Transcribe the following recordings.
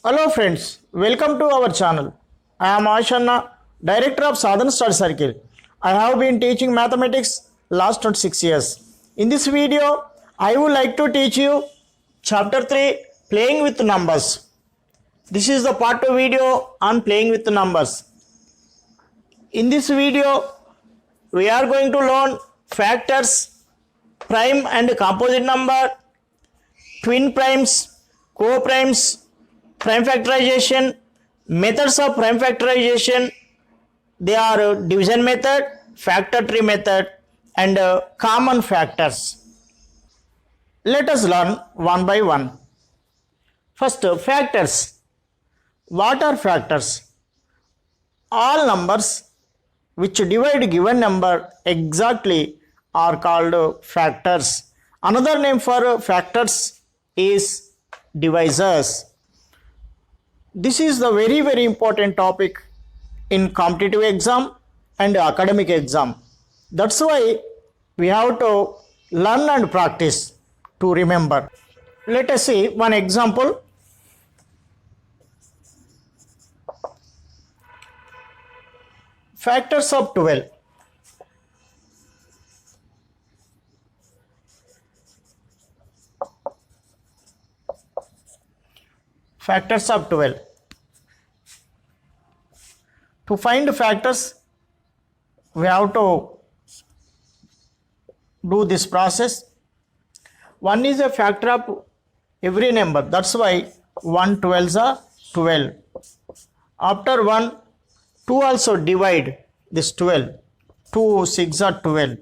Hello friends, welcome to our channel. I am Ashanna, Director of Sadhana Study Circle. I have been teaching mathematics last 26 years. In this video, I would like to teach you Chapter 3, Playing with Numbers. This is the part 2 video on playing with numbers. In this video, we are going to learn factors, prime and composite number, twin primes, co-primes, prime factorization, methods of prime factorization. They are division method, factor tree method, and common factors. Let us learn one by one. First, factors. What are factors? All numbers which divide given number exactly are called factors. Another name for factors is divisors. This is the very important topic in competitive exam and academic exam. That's why we have to learn and practice to remember. Let us see one example. Factors of 12. Factors of 12. To find factors, we have to do this process. 1 is a factor of every number. That's why 1 12s are 12. After 1, 2 also divide this 12. 2 6 are 12.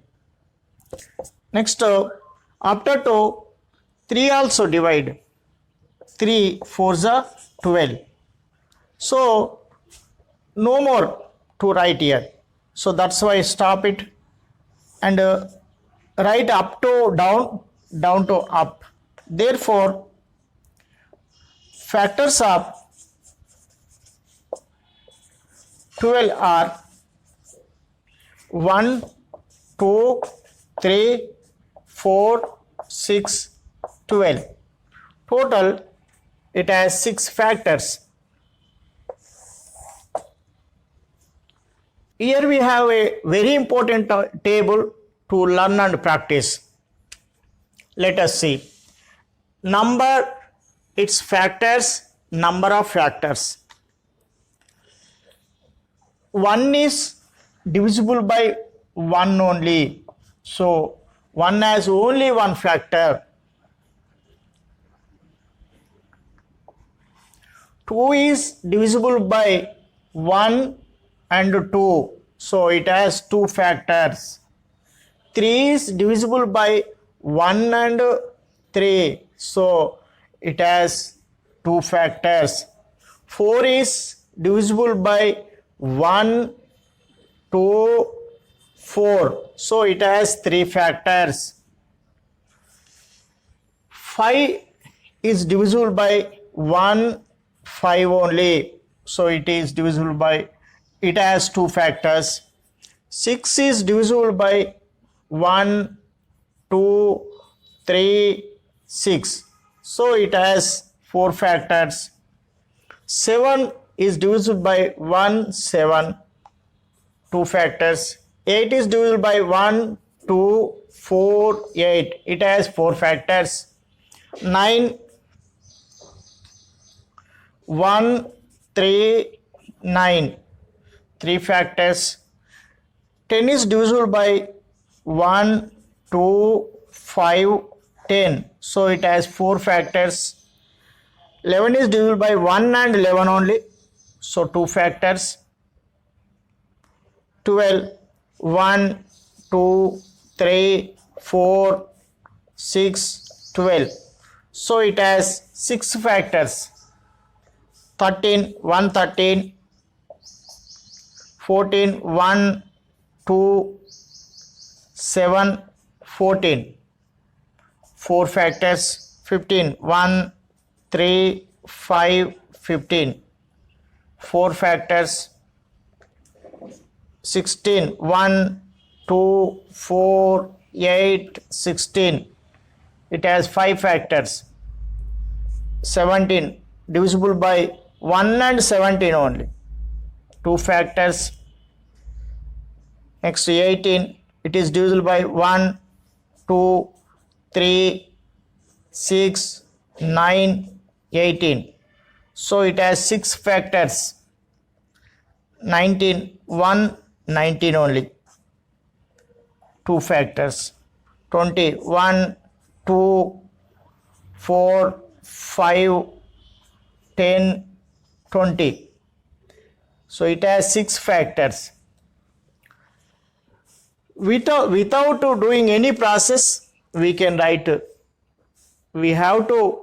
Next, after 2, 3 also divide. 3 4s are 12. So, no more to write here. So, that's why stop it and write up to down, down to up. Therefore, factors of 12 are 1, 2, 3, 4, 6, 12. Total, it has 6 factors. Here we have a very important table to learn and practice. Let us see. Number, its factors, number of factors. 1 is divisible by 1 only. So, 1 has only one factor. 2 is divisible by 1 and 2. So, it has 2 factors. 3 is divisible by 1 and 3. So, it has 2 factors. 4 is divisible by 1, 2, 4. So, it has 3 factors. 5 is divisible by 1, 5 only. So, it is divisible by, it has 2 factors. 6 is divisible by 1, 2, 3, 6. So, it has 4 factors. 7 is divisible by 1, 7, 2 factors. 8 is divisible by 1, 2, 4, 8. It has 4 factors. 9, 1, 3, 9. 3 factors. 10 is divisible by 1, 2, 5, 10. So, it has 4 factors. 11 is divisible by 1 and 11 only. So, 2 factors. 12, 1, 2, 3, 4, 6, 12. So, it has 6 factors. 13, 1, 13. 14, 1, 2, 7, 14. 4 factors. 15, 1, 3, 5, 15. 4 factors. 16, 1, 2, 4, 8, 16. It has 5 factors. 17, divisible by 1 and 17 only. 2 factors. Next 18, it is divisible by 1, 2, 3, 6, 9, 18. So it has 6 factors. 19, 1, 19 only. 2 factors. 20, 1, 2, 4, 5, 10, 20. So it has 6 factors. Without doing any process, we can write. We have to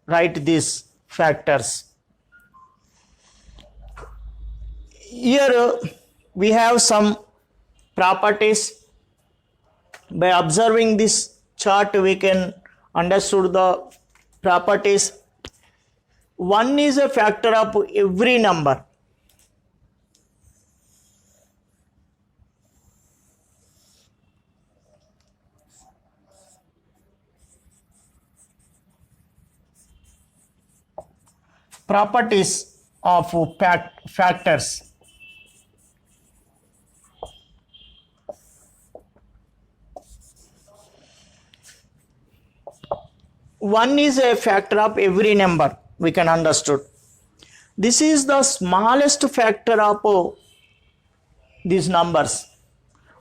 write these factors. Here we have some properties. By observing this chart, we can understand the properties. 1 is a factor of every number. Properties of factors. One is a factor of every number, we can understood. This is the smallest factor of these numbers.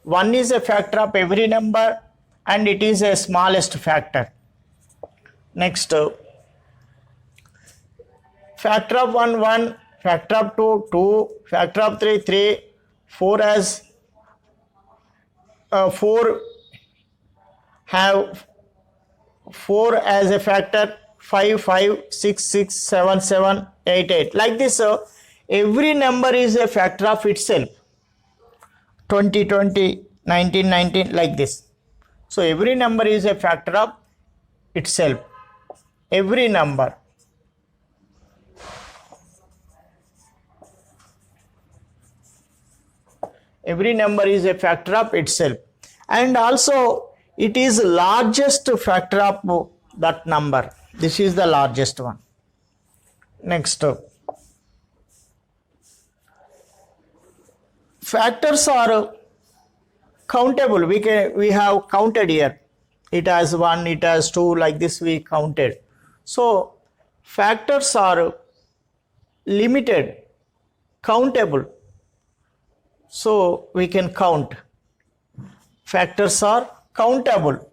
1 is a factor of every number and it is a smallest factor. Next, factor of 1, 1, factor of 2, 2, factor of 3, 3, 4 as 4 have 4 as a factor, 5, 5, 6, 6, 7, 7, 8, 8. Like this, every number is a factor of itself. 20, 20, 19, 19, like this. So every number is a factor of itself. Every number. Every number is a factor of itself. And also, it is largest factor of that number. This is the largest one. Next, factors are countable. We have counted here. It has 1, it has 2, like this we counted. So factors are limited, countable. So we can count. Factors are countable.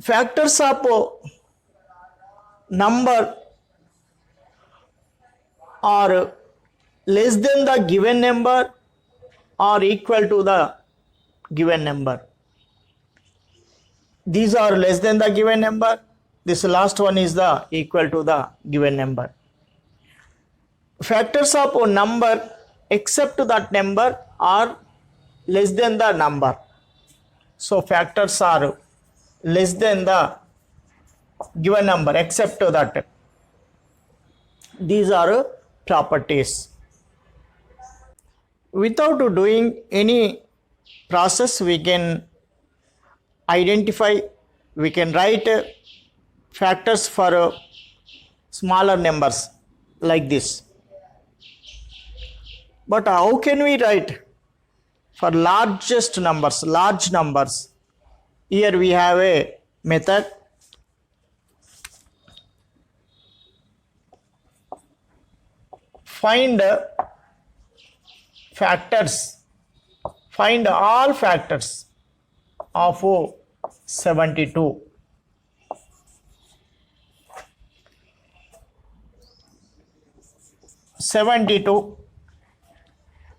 Factors of number are less than the given number or equal to the given number. These are less than the given number. This last one is the equal to the given number. Factors of a number except that number are less than the number. So factors are less than the given number except that. These are properties. Without doing any process, we can identify, we can write factors for smaller numbers like this. But how can we write for largest numbers, large numbers? Here we have a method. Find factors, find all factors of 72.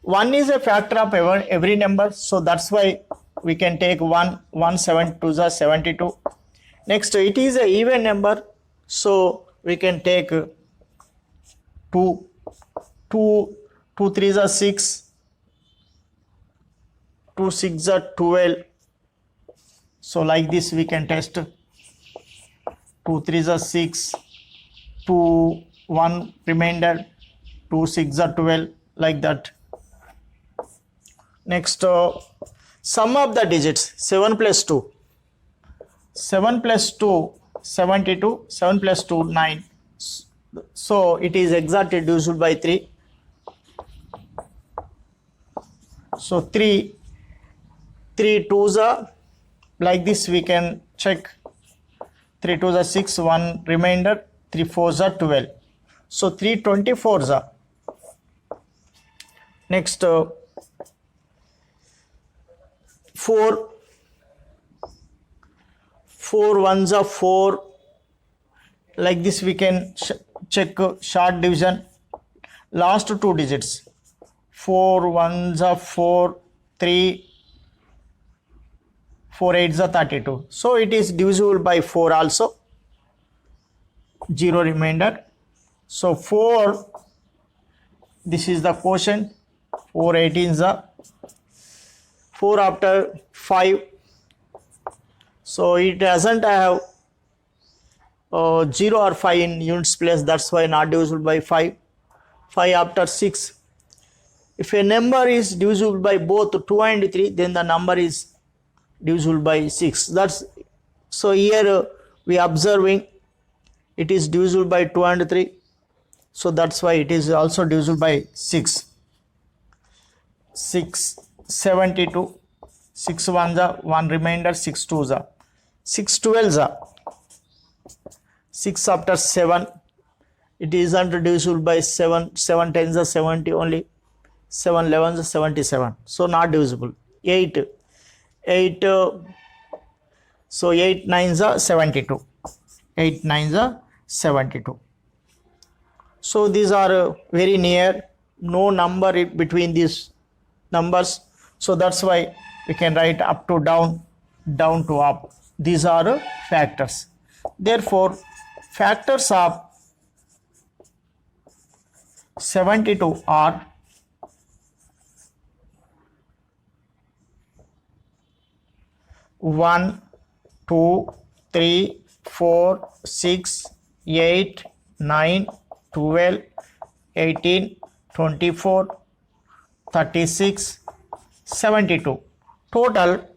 One is a factor of every number, so that's why we can take 1, 7 to the 72. Next, it is an even number, so we can take 2, 2, 2 3s are 6, 2 6s are 12. So like this we can test. 2 3s are 6, 2 1 remainder, 2 6s are 12, like that. Next, sum of the digits 7 plus 2. 7 plus 2, 72. 7 plus 2, 9. So it is exactly divisible by 3. So 3 twos are like this, we can check. 3 twos are 6, 1 remainder, 3 fours are 12. So 3 24s are. Next, 4 ones are 4. Like this we can check short division. Last two digits. 4 ones are 4, 3, 4 eights are 32. So it is divisible by 4 also. 0 remainder. So 4, this is the quotient. 4 18s are 4 after 5. So it doesn't have 0 or 5 in units place. That's why not divisible by 5. 5 after 6. If a number is divisible by both 2 and 3, then the number is divisible by 6. That's so here we are observing it is divisible by 2 and 3. So that's why it is also divisible by 6. 6 72. 6 ones are 1 remainder, 6 twos are 6 12s are 6 after 7. It isn't divisible by 7. 7 tens are 70 only. 7 11s are 77. So not divisible. 8 so 8 9s are 72. 8 9s are 72. So these are very near, no number between these numbers. So that's why we can write up to down, down to up. These are factors. Therefore, factors of 72 are 1, 2, 3, 4, 6, 8, 9, 12, 18, 24, 36, 72. Total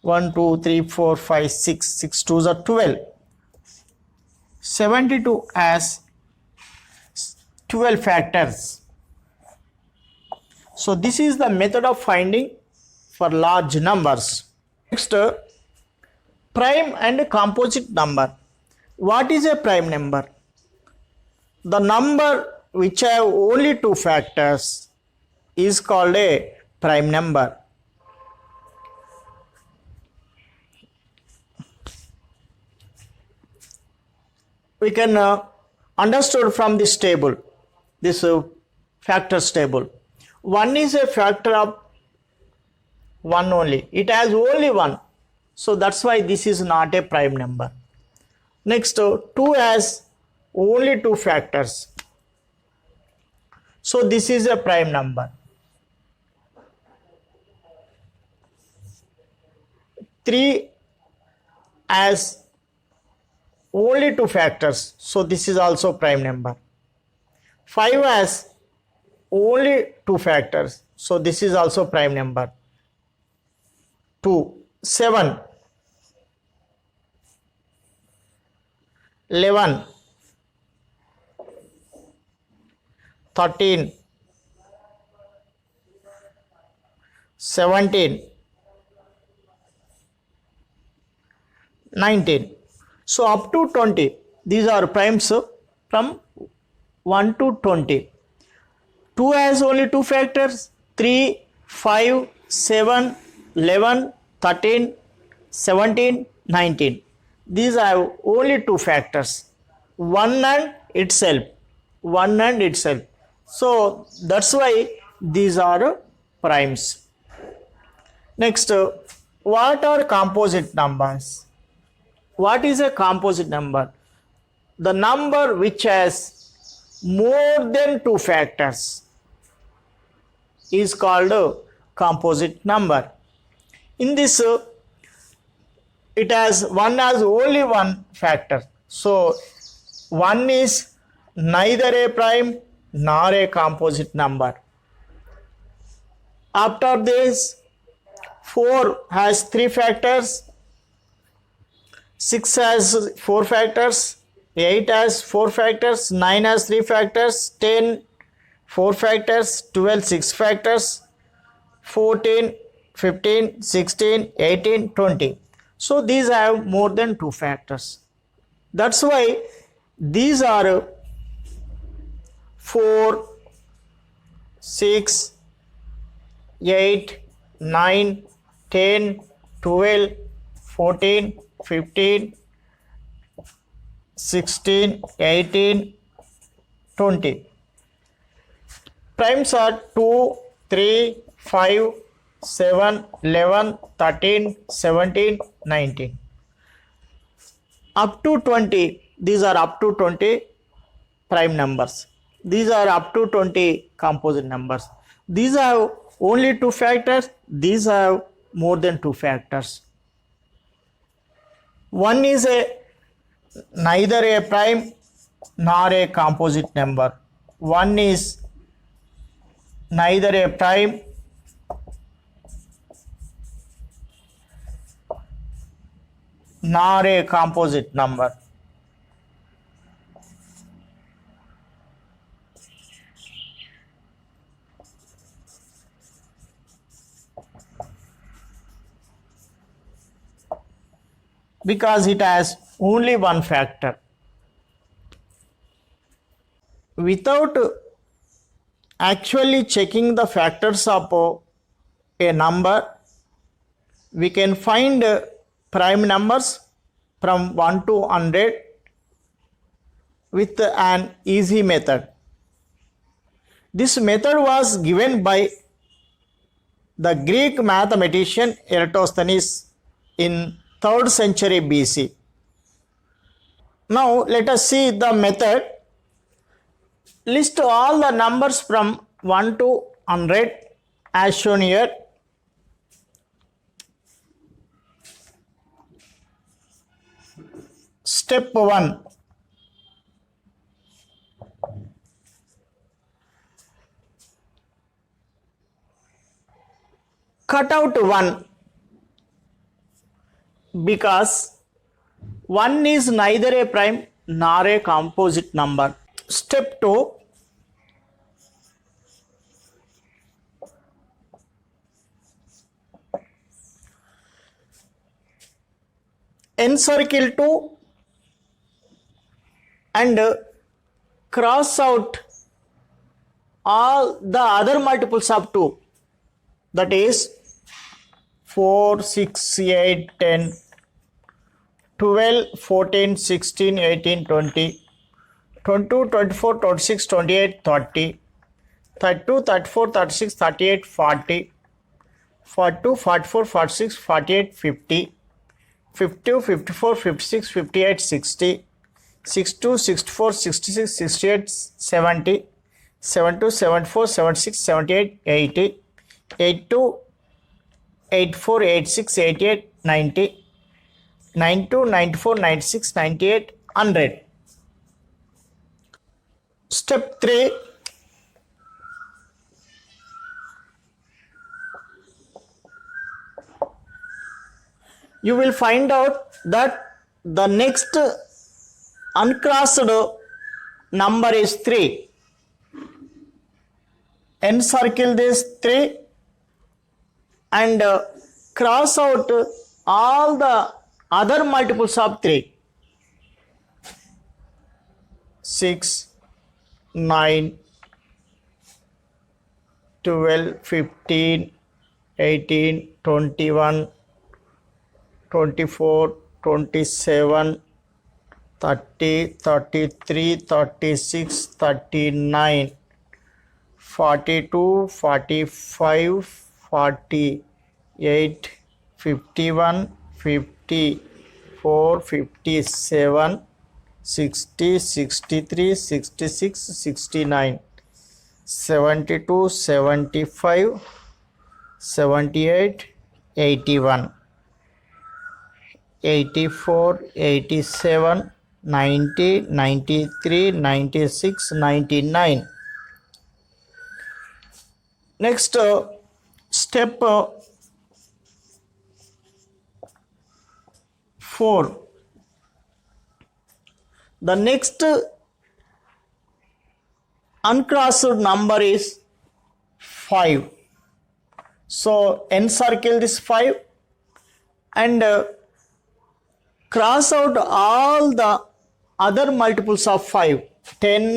1, 2, 3, 4, 5, 6. 6 twos are 12. 72 as 12 factors. So this is the method of finding for large numbers. Next, prime and composite number. What is a prime number? The number which have only two factors is called a prime number. We can understood from this table, this factors table. 1 is a factor of 1 only. It has only 1. So that's why this is not a prime number. Next, 2 has only 2 factors. So this is a prime number. 3 has only 2 factors. So this is also prime number. 5 has only 2 factors. So this is also prime number. 2, 7, 11, 13, 17, 19. So up to 20. These are primes from 1 to 20. 2 has only 2 factors. 3, 5, 7, 11, 13, 17, 19. These have only 2 factors. 1 and itself. 1 and itself. So that's why these are primes. Next, what are composite numbers? What is a composite number? The number which has more than 2 factors is called a composite number. In this, it has only one factor. So 1 is neither a prime nor a composite number. After this, 4 has 3 factors, 6 has 4 factors, 8 has 4 factors, 9 has 3 factors, 10 4 factors, 12 6 factors, 14 15 16 18 20. So these have more than 2 factors. That's why these are 4 6 8 9 10 12 14 15 16 18 20. Primes are 2 3 5 7 11 13 17 19 up to 20. These are up to 20 prime numbers. These are up to 20 composite numbers. These have only 2 factors, these have more than 2 factors. One is neither a prime nor a composite number. One is neither a prime nor a composite number. Because it has only one factor. Without actually checking the factors of a number, we can find prime numbers from 1 to 100 with an easy method. This method was given by the Greek mathematician Eratosthenes in 3rd century BC. Now let us see the method. List all the numbers from 1 to 100 as shown here. Step 1. Cut out 1 because 1 is neither a prime nor a composite number. Step 2. Encircle 2 and cross out all the other multiples of 2, that is 4 6 8 10 12 14 16 18 20 22 24 26 28 30 32 34 36 38 40 42 44 46 48 50 52 54 56 58 60 62 64 66 68 70 72 74 76 78 80 82 84 86 88 90 92 94 96 98 100. Step 3. You will find out that the next uncrossed number is 3. Encircle this 3 and cross out all the other multiples of 3. 6 9 12 15 18 21 24 27 30 33 36 39 42 45 48 51 54 57 60 63 66 69 72 75 78 81 84 87 90 93 96 99. Next Step 4. The next uncrossed number is 5. So encircle this 5 and cross out all the other multiples of 5. 10,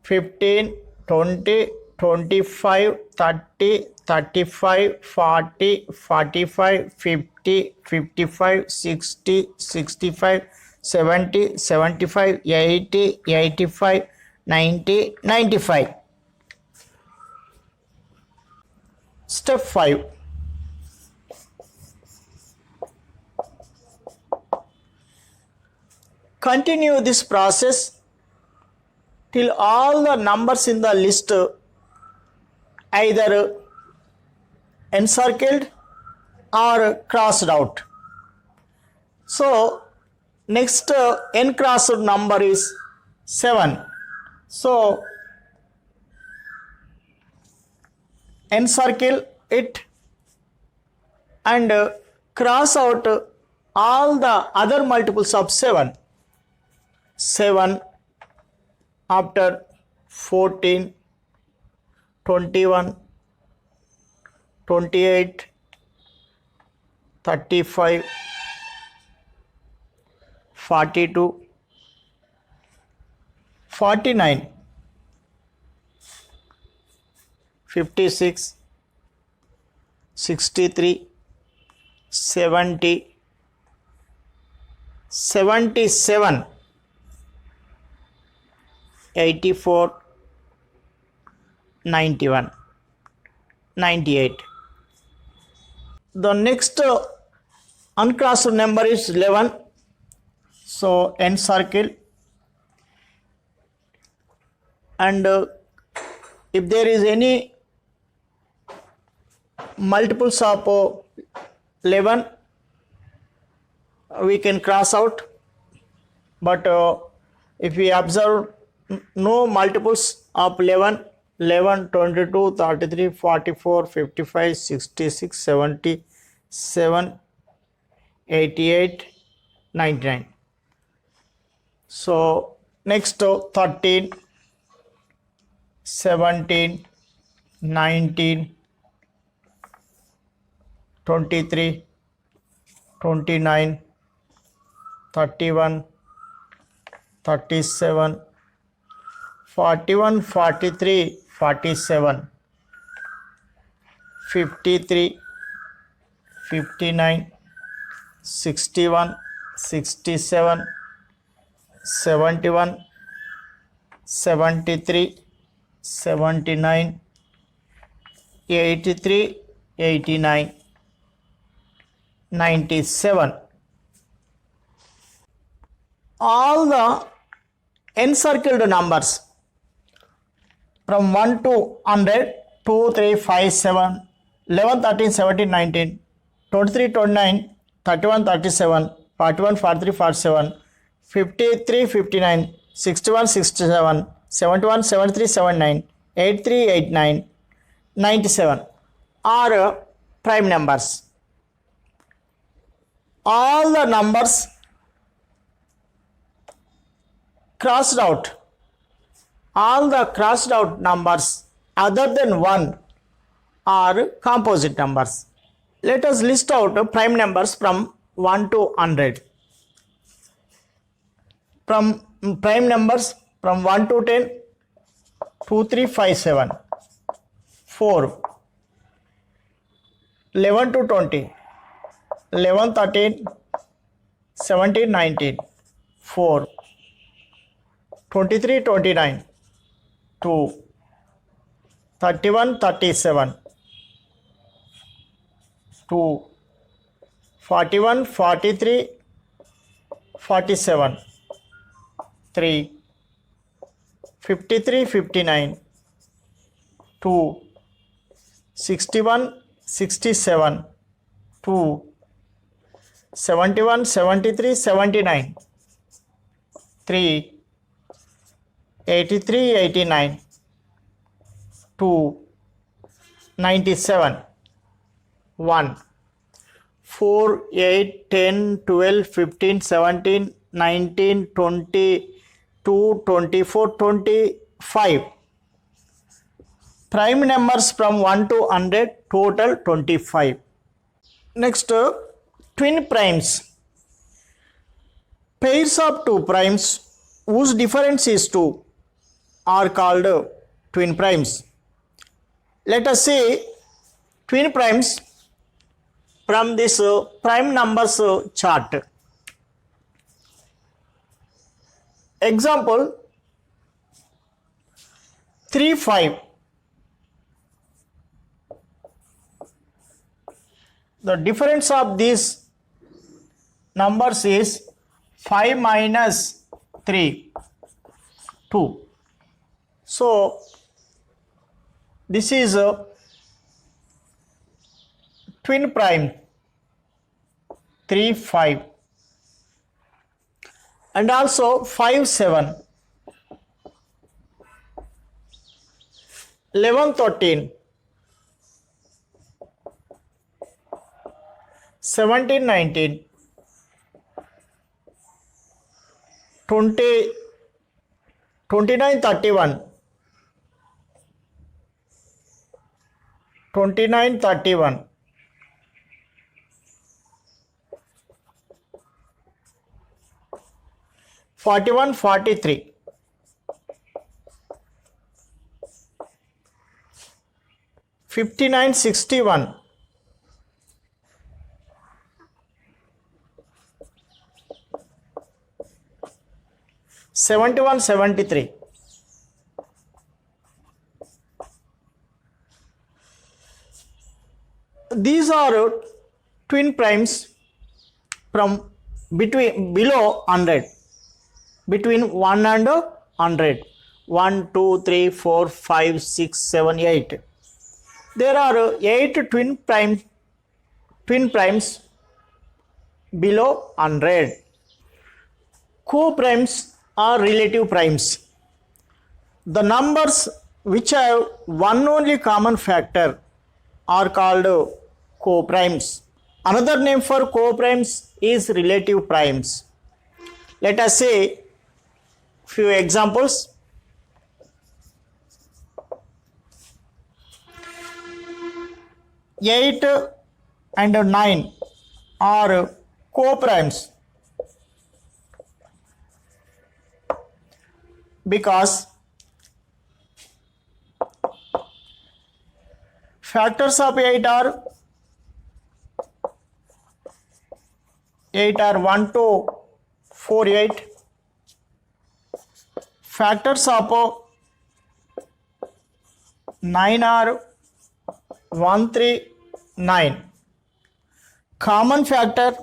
15, 20, 25, 30, 35, 40, 45, 50, 55, 60, 65, 70, 75, 80, 85, 90, 95. Step 5. Continue this process till all the numbers in the list either encircled or crossed out. So next uncrossed number is 7. So encircle it and cross out all the other multiples of 7. 7 after 14, 21, 28, 35, 42, 49, 56, 63, 70, 77, 84, 91, 98. The next uncrossed number is 11. So encircle and if there is any multiples of 11 we can cross out, but if we observe no multiples of 11, 11, 22, 33, 44, 55, 66, 77, 88, 99. So next 13, 17, 19, 23, 29, 31, 37, 41, 43, 47, 53, 59, 61, 67, 71, 73, 79, 83, 89, 97. All the encircled numbers from 1 to 100, 2, 3, 5, 7, 11, 13, 17, 19, 23, 29, 31, 37, 41, 43, 47, 53, 59, 61, 67, 71, 73, 79, 83, 89, 97 are prime numbers. All the numbers crossed out, all the crossed out numbers other than 1 are composite numbers. Let us list out prime numbers from 1 to 100. From prime numbers from 1 to 10, 2, 3, 5, 7, 4, 11 to 20, 11, 13, 17, 19, 4, 23, 29, 2, 31, 37, 2, 41, 43, 47, 3, 53, 59, 2, 61, 67, 2, 71, 73, 79, 3, 83, 89, 2, 97, 1, 4, 8, 10, 12, 15, 17, 19, 20, 2, 24, 25. Prime numbers from 1 to 100, total 25. Next, twin primes. Pairs of two primes whose difference is 2 are called twin primes. Let us see twin primes from this prime numbers chart. Example 3, 5. The difference of these numbers is 5 minus 3, 2. So this is a twin prime 3, 5, and also 5, 7, 11, 13, 17, 19, 20, 29, 31, 29, 31, 41, 43, 59, 61, 71, 73. These are twin primes from below 100, between 1 and 100. 1, 2, 3, 4, 5, 6, 7, 8. There are 8 twin primes below 100. Co-primes are relative primes. The numbers which have one only common factor are called co-primes. Another name for co-primes is relative primes. Let us say few examples. Eight and 9 are co-primes because factors of 8 are 1 to 48. Factors of 9 are 1, 3, 9. Common factor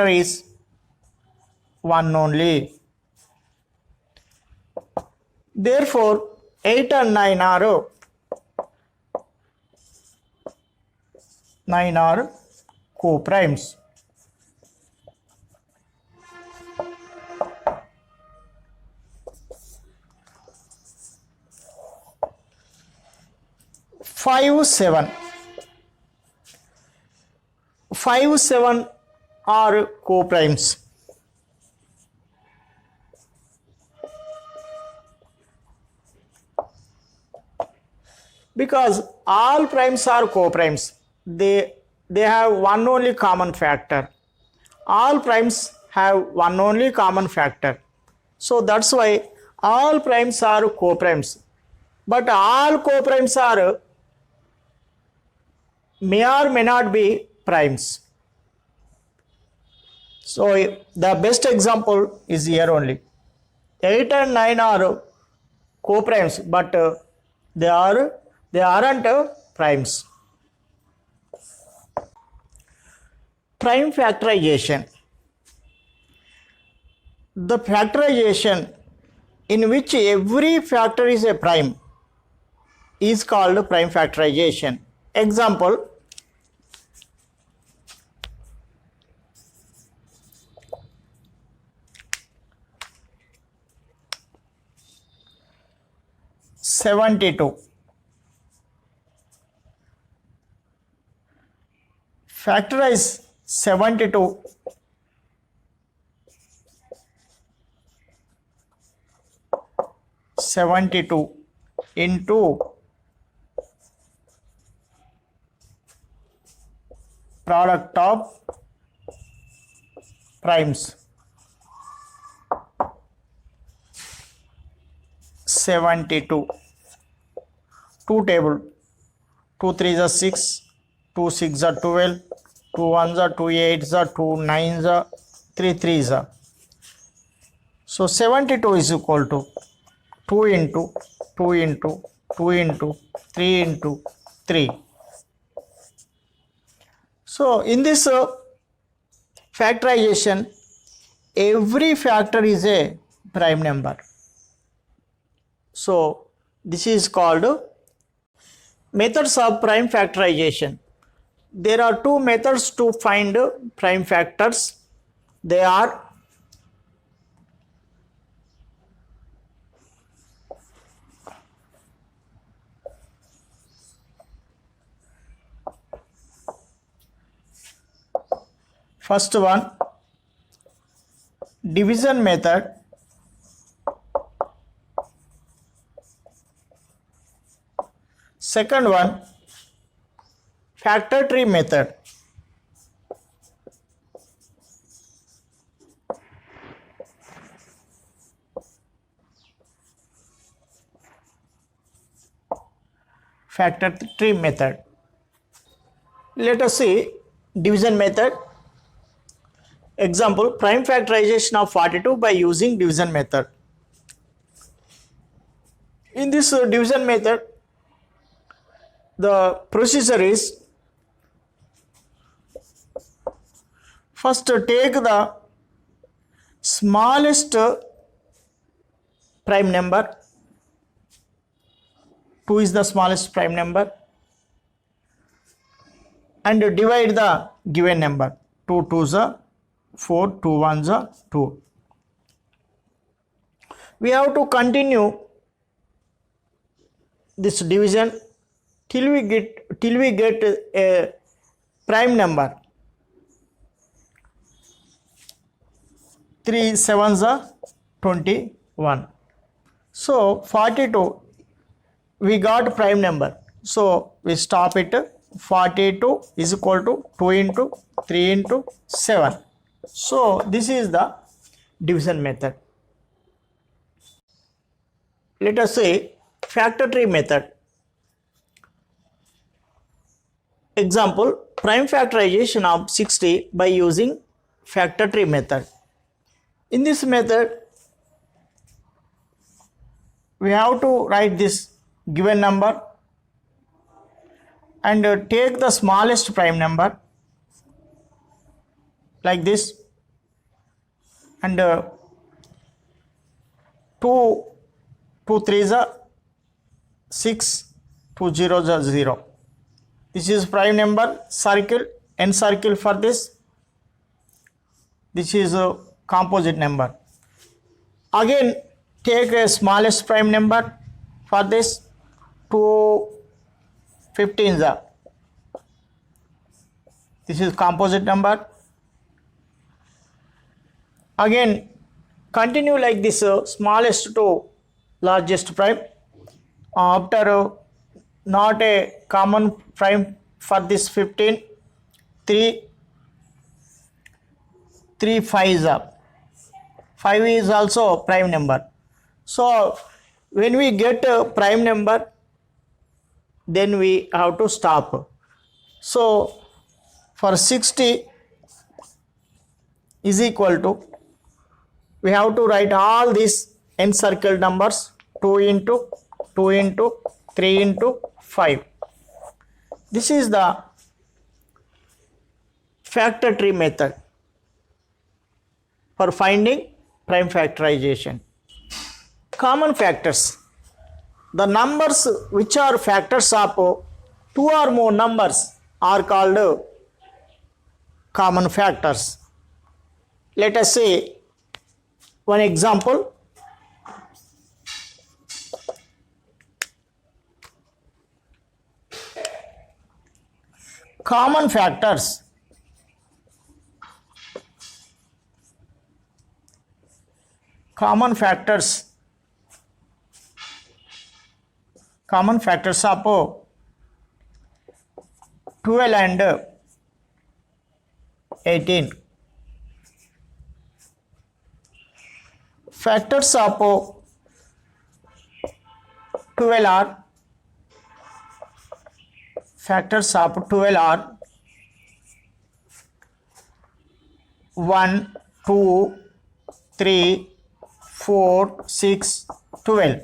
is 1 only. Therefore 8 and 9 are co-primes. Five, 7 are co-primes. Because all primes are co-primes. They have one only common factor. All primes have one only common factor. So that's why all primes are co-primes. But all co-primes are may or may not be primes. So the best example is here only. 8 and 9 are co-primes, but they aren't primes. Prime factorization. The factorization in which every factor is a prime is called prime factorization. Example, 72. Factorize 72 into product of primes. 72. 2 table. 2 3s are 6, 2 6s are 12, 2 1s are 2 8s are 2 9s are 3 3s are. So 72 is equal to 2 into 2 into 2 into 3 into 3. So in this factorization, every factor is a prime number. So this is called methods of prime factorization. There are two methods to find prime factors. They are first one, division method. Second one, factor tree method. Factor tree method. Let us see division method. Example, prime factorization of 42 by using division method. In this division method, the procedure is first take the smallest prime number. 2 is the smallest prime number, and divide the given number. 2 2s are 4, 2 1s are 2. We have to continue this division till we get a prime number. 3 7s are 21. So 42 we got prime number. So we stop it. 42 is equal to 2 into 3 into 7. So this is the division method. Let us say factor tree method. Example, prime factorization of 60 by using factor tree method. In this method, we have to write this given number and take the smallest prime number like this, and 2 3s are 6, 2 zeros are 0. This is prime number, circle, n circle for this. This is a composite number. Again, take a smallest prime number for this. 2 15s are. This is composite number. Again, continue like this, smallest to largest prime. After not a common prime for this 15, 3 5s are. 5 is also prime number. So when we get a prime number, then we have to stop. So for 60 is equal to, we have to write all these encircled numbers, 2 into 2 into 3 into 5. This is the factor tree method for finding prime factorization. Common factors. The numbers which are factors of 2 or more numbers are called common factors. Let us say one example. Common factors. Common factors. Common factors of 12 and 18. Factors of 12 are factors of 12 are 1, 2, 3, 4, 6, 12.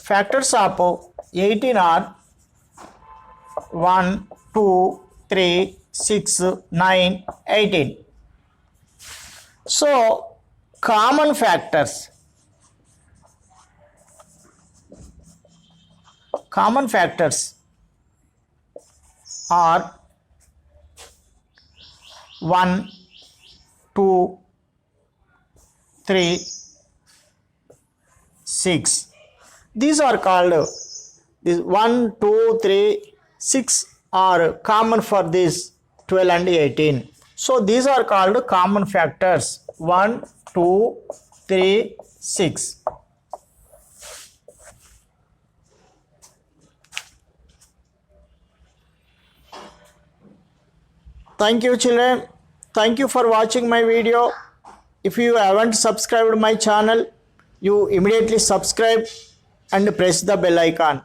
Factors of 18 are 1, 2, 3, 6, 9, 18. So, common factors. Common factors are 1, 2, 3, 6. These are called, this 1, 2, 3, 6 are common for this 12 and 18. So these are called common factors 1, 2, 3, 6. Thank you children. Thank you for watching my video. If you haven't subscribed my channel, you immediately subscribe and press the bell icon.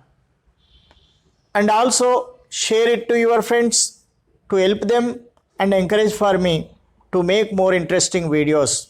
And also share it to your friends to help them and encourage for me to make more interesting videos.